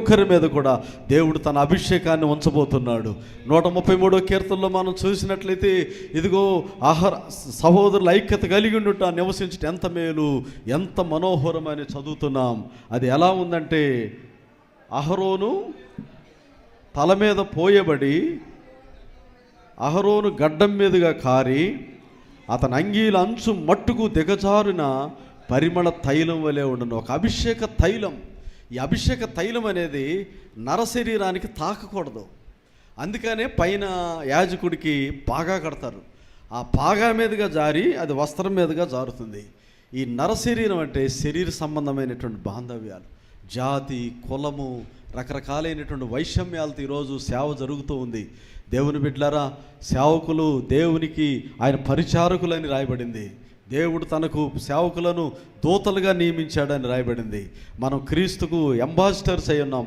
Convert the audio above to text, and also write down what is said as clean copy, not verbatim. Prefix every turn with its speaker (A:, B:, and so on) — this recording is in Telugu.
A: ఒక్కరి మీద కూడా దేవుడు తన అభిషేకాన్ని ఉంచబోతున్నాడు. 133వ కీర్తనలో మనం చూసినట్లయితే, ఇదిగో సహోదరుల ఐక్యత కలిగి ఉండుట నివసించుట ఎంత మేలు, ఎంత మనోహరమని చదువుతున్నాం. అది ఎలా ఉందంటే, అహరోను తల మీద పోయబడి అహరోను గడ్డం మీదుగా కారి అతని అంగీల అంచు మట్టుకు దిగజారిన పరిమళ తైలం వలె ఉండను. ఒక అభిషేక తైలం. ఈ అభిషేక తైలం అనేది నరశరీరానికి తాకకూడదు. అందుకనే పైన యాజకుడికి పాగా కడతారు. ఆ పాగా మీదుగా జారి అది వస్త్రం మీదుగా జారుతుంది. ఈ నరశరీరం అంటే శరీర సంబంధమైనటువంటి బాంధవ్యాలు, జాతి, కులము, రకరకాలైనటువంటి వైషమ్యాలతో ఈరోజు సేవ జరుగుతూ ఉంది. దేవుని బిడ్డలారా, సేవకులు దేవునికి ఆయన పరిచారకులని రాయబడింది. దేవుడు తనకు సేవకులను దూతలుగా నియమించాడని రాయబడింది. మనం క్రీస్తుకు అంబాసిడర్స్ అయి ఉన్నాం.